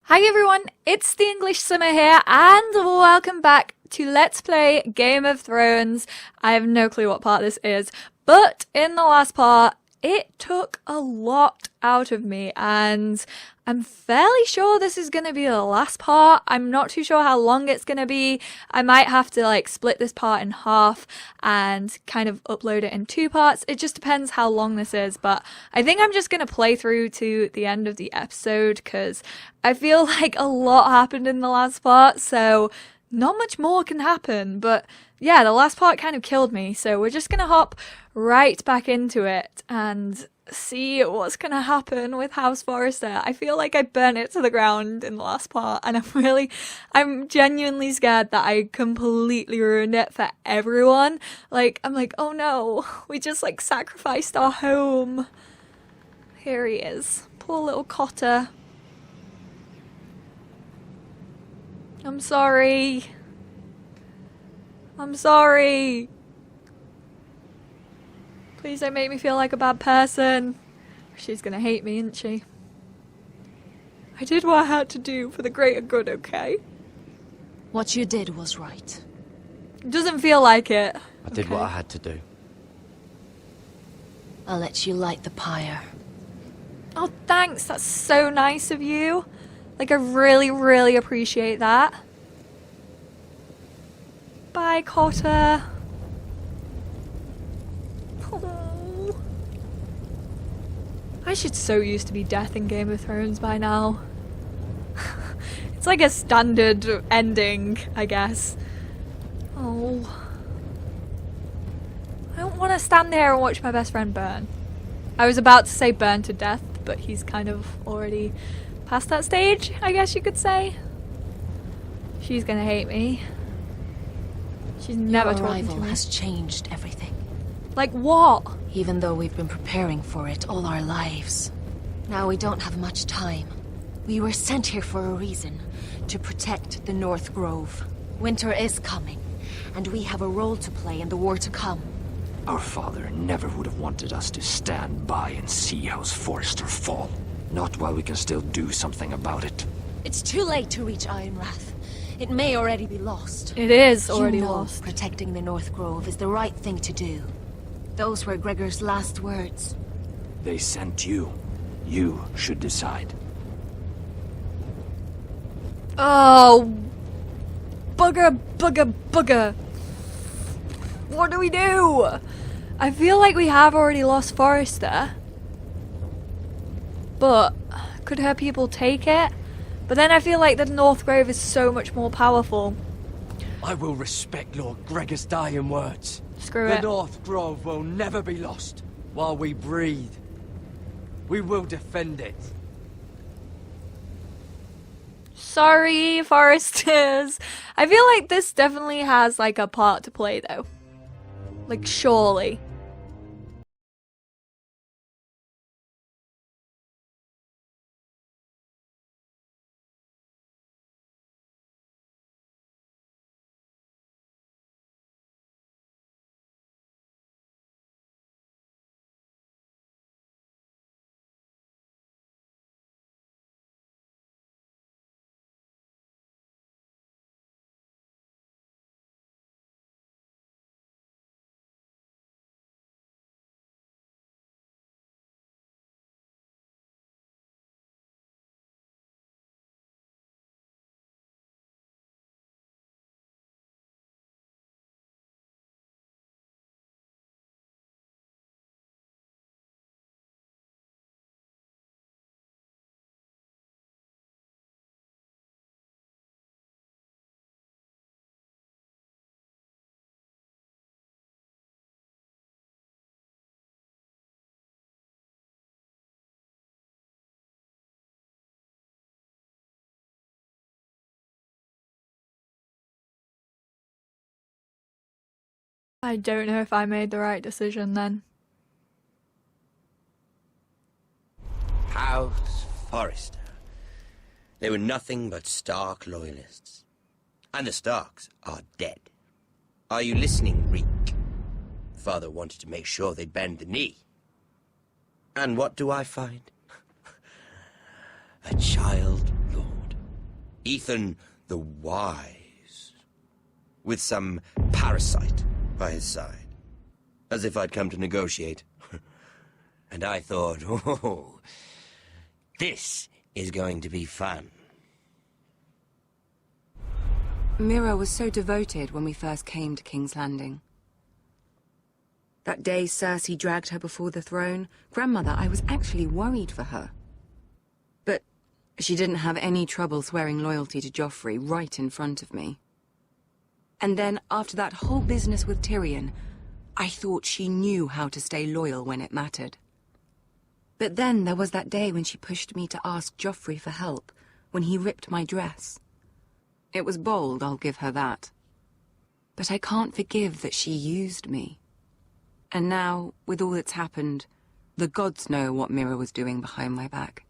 Hi everyone, it's the EnglishSimmer here, and welcome back to Let's Play Game of Thrones. I have no clue what part this is, but in the last part, it took a lot out of me, and I'm fairly sure this is going to be the last part. I'm not too sure how long it's going to be. I might have to split this part in half and kind of upload it in two parts. It just depends how long this is, but I think I'm just going to play through to the end of the episode because I feel like a lot happened in the last part, so not much more can happen. But yeah, the last part kind of killed me, so we're just going to hop right back into it and see what's gonna happen with House Forrester. I feel like I burnt it to the ground in the last part, and I'm genuinely scared that I completely ruined it for everyone. I'm like, oh no, we just sacrificed our home. Here he is, poor little Cotter. I'm sorry. I'm sorry. Please don't make me feel like a bad person. She's gonna hate me, isn't she? I did what I had to do for the greater good, okay? What you did was right. It doesn't feel like it. I did what I had to do. I'll let you light the pyre. Oh, thanks. That's so nice of you. I really, really appreciate that. Bye, Cotter. Oh. I should so used to be death in Game of Thrones by now. It's like a standard ending, I guess. Oh. I don't want to stand there and watch my best friend burn. I was about to say burn to death, but he's kind of already past that stage, I guess you could say. She's gonna hate me. She's never talking to me. Your arrival has changed everything. Like what? Even though we've been preparing for it all our lives. Now we don't have much time. We were sent here for a reason. To protect the North Grove. Winter is coming, and we have a role to play in the war to come. Our father never would have wanted us to stand by and see House Forrester fall. Not while we can still do something about it. It's too late to reach Ironrath. It may already be lost. It is already lost. Protecting the North Grove is the right thing to do. Those were Gregor's last words. They sent you. You should decide. Oh, bugger, bugger, bugger. What do we do? I feel like we have already lost Forrester. But could her people take it? But then I feel like the North Grove is so much more powerful. I will respect Lord Gregor's dying words. Screw The it. North Grove will never be lost while we breathe. We will defend it. Sorry, Foresters. I feel like this definitely has a part to play though. Surely. I don't know if I made the right decision then. House Forrester. They were nothing but Stark loyalists. And the Starks are dead. Are you listening, Reek? Father wanted to make sure they'd bend the knee. And what do I find? A child lord. Ethan the Wise, with some parasite by his side, as if I'd come to negotiate. And I thought, oh, this is going to be fun. Mira was so devoted when we first came to King's Landing. That day Cersei dragged her before the throne, Grandmother, I was actually worried for her. But she didn't have any trouble swearing loyalty to Joffrey right in front of me. And then, after that whole business with Tyrion, I thought she knew how to stay loyal when it mattered. But then there was that day when she pushed me to ask Joffrey for help, when he ripped my dress. It was bold, I'll give her that. But I can't forgive that she used me. And now, with all that's happened, the gods know what Mira was doing behind my back.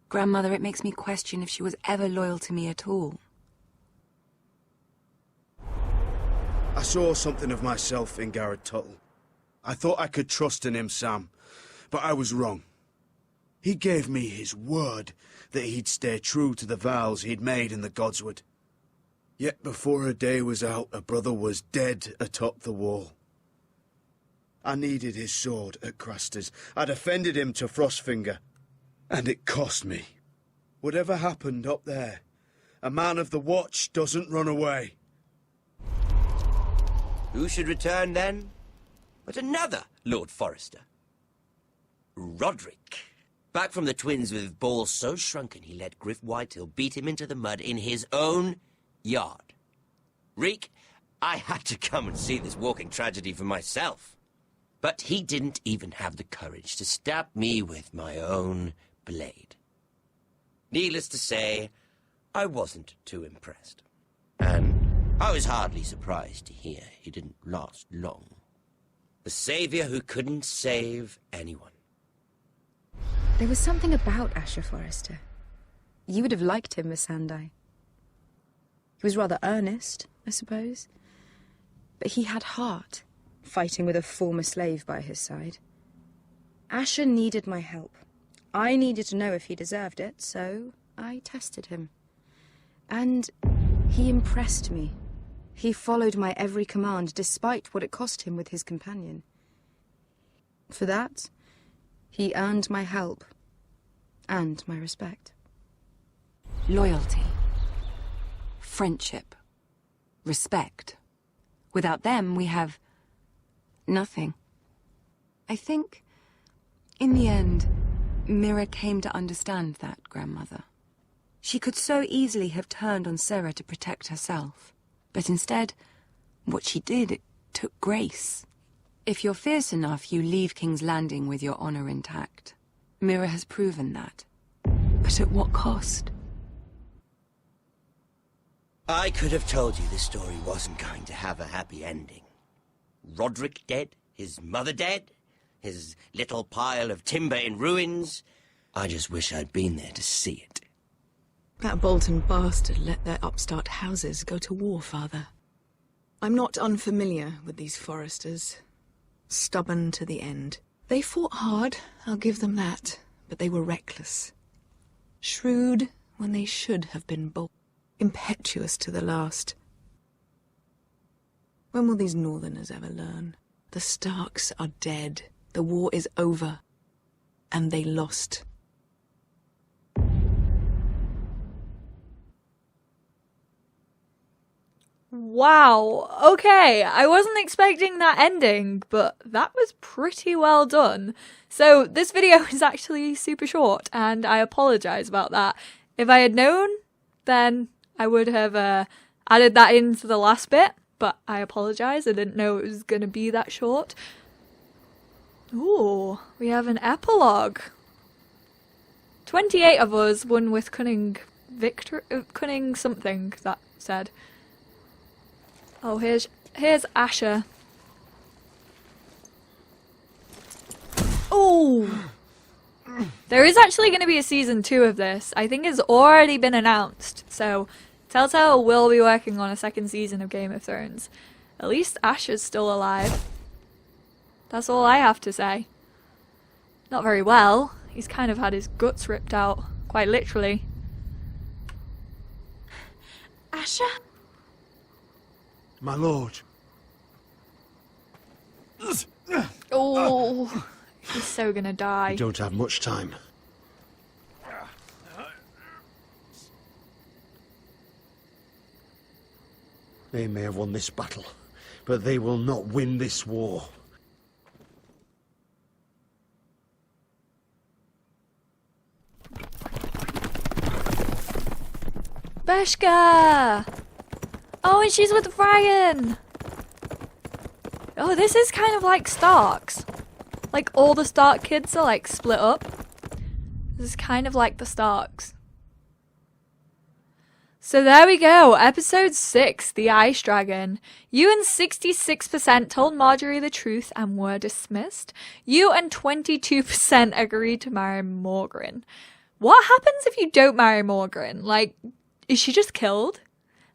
Grandmother, it makes me question if she was ever loyal to me at all. I saw something of myself in Garrett Tuttle. I thought I could trust in him, Sam, but I was wrong. He gave me his word that he'd stay true to the vows he'd made in the Godswood. Yet before a day was out, a brother was dead atop the wall. I needed his sword at Craster's. I defended him to Frostfinger, and it cost me. Whatever happened up there, a man of the Watch doesn't run away. Who should return then? But another Lord Forrester. Roderick. Back from the twins with balls so shrunken he let Griff Whitetail beat him into the mud in his own yard. Reek, I had to come and see this walking tragedy for myself. But he didn't even have the courage to stab me with my own blade. Needless to say, I wasn't too impressed. And I was hardly surprised to hear he didn't last long. The savior who couldn't save anyone. There was something about Asher Forrester. You would have liked him, Miss Sandai. He was rather earnest, I suppose. But he had heart, fighting with a former slave by his side. Asher needed my help. I needed to know if he deserved it, so I tested him. And he impressed me. He followed my every command, despite what it cost him with his companion. For that, he earned my help and my respect. Loyalty. Friendship. Respect. Without them, we have nothing. I think, in the end, Mira came to understand that, Grandmother. She could so easily have turned on Sarah to protect herself. But instead, what she did, it took grace. If you're fierce enough, you leave King's Landing with your honor intact. Mira has proven that. But at what cost? I could have told you this story wasn't going to have a happy ending. Roderick dead, his mother dead, his little pile of timber in ruins. I just wish I'd been there to see it. That Bolton bastard let their upstart houses go to war, Father. I'm not unfamiliar with these Forresters. Stubborn to the end. They fought hard, I'll give them that, but they were reckless. Shrewd when they should have been bold. Impetuous to the last. When will these Northerners ever learn? The Starks are dead. The war is over. And they lost. Wow, okay, I wasn't expecting that ending, but that was pretty well done. So this video is actually super short, and I apologise about that. If I had known, then I would have added that into the last bit, but I apologise, I didn't know it was going to be that short. Ooh, we have an epilogue. 28 of us won with cunning something, that said. Oh, here's Asher. Oh! There is actually going to be a season 2 of this. I think it's already been announced. So, Telltale will be working on a second season of Game of Thrones. At least Asher's still alive. That's all I have to say. Not very well. He's kind of had his guts ripped out. Quite literally. Asher? My lord. Oh, he's so gonna die. We don't have much time. They may have won this battle, but they will not win this war. Beshka! Oh, and she's with Ryan! Oh, this is kind of like Starks. Like, all the Stark kids are, like, split up. This is kind of like the Starks. So there we go, episode 6, The Ice Dragon. You and 66% told Marjorie the truth and were dismissed. You and 22% agreed to marry Morgren. What happens if you don't marry Morgren? Like, is she just killed?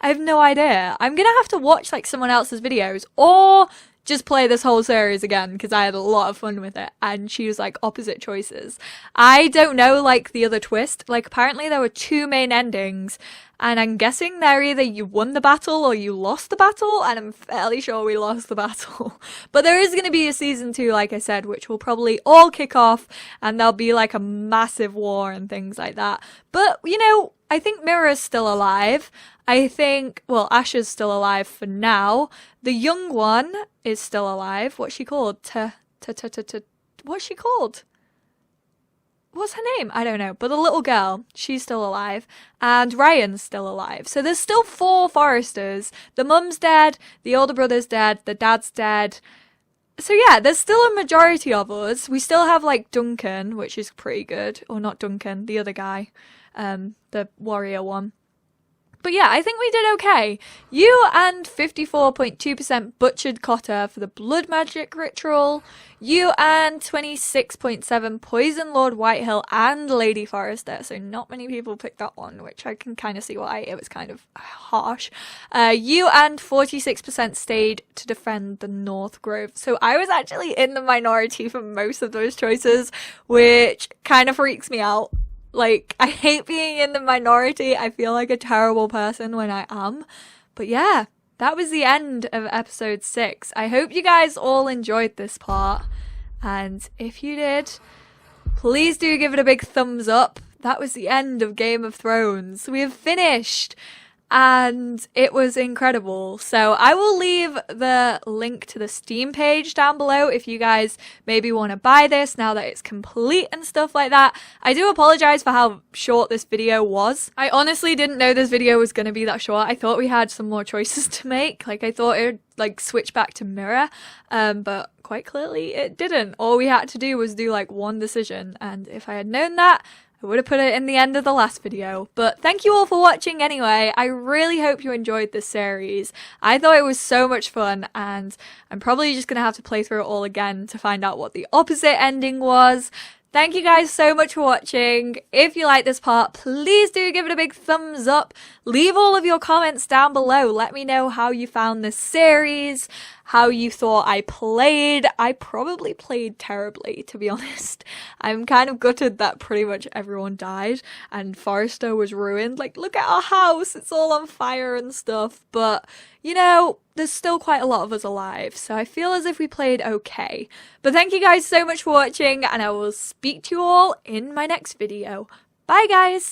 I have no idea. I'm gonna have to watch, like, someone else's videos, or just play this whole series again, because I had a lot of fun with it, and choose, like, opposite choices. I don't know, like, the other twist. Like, apparently there were 2 main endings, and I'm guessing they're either you won the battle or you lost the battle, and I'm fairly sure we lost the battle. But there is going to be a season 2, like I said, which will probably all kick off, and there'll be, like, a massive war and things like that. But, you know, I think Mira's still alive. I think, well, Asher's still alive for now. The young one is still alive. What's she called? What's she called? What's her name? I don't know. But the little girl, she's still alive. And Ryan's still alive. So there's still 4 Forresters. The mum's dead. The older brother's dead. The dad's dead. So yeah, there's still a majority of us. We still have, like, Duncan, which is pretty good. Or not Duncan, the other guy. The warrior one. But yeah, I think we did okay. You and 54.2% butchered Cotter for the blood magic ritual. You and 26.7% poisoned Lord Whitehill and Lady Forrester. So not many people picked that one, which I can kind of see why. It was kind of harsh. You and 46% stayed to defend the North Grove. So I was actually in the minority for most of those choices, which kind of freaks me out. Like, I hate being in the minority. I feel like a terrible person when I am. But yeah, that was the end of episode 6. I hope you guys all enjoyed this part. And if you did, please do give it a big thumbs up. That was the end of Game of Thrones. We have finished. And it was incredible. So I will leave the link to the Steam page down below if you guys maybe want to buy this now that it's complete and stuff like that. I do apologize for how short this video was. I honestly didn't know this video was going to be that short. I thought we had some more choices to make. Like, I thought it would, like, switch back to Mirror. But quite clearly it didn't. All we had to do was do, like, one decision. And if I had known that, I would have put it in the end of the last video. But thank you all for watching anyway. I really hope you enjoyed this series. I thought it was so much fun, and I'm probably just going to have to play through it all again to find out what the opposite ending was. Thank you guys so much for watching. If you like this part, please do give it a big thumbs up. Leave all of your comments down below. Let me know how you found this series, how you thought I played. I probably played terribly, to be honest. I'm kind of gutted that pretty much everyone died and Forrester was ruined. Like, look at our house, it's all on fire and stuff. But, you know, there's still quite a lot of us alive, so I feel as if we played okay. But thank you guys so much for watching, and I will speak to you all in my next video. Bye, guys!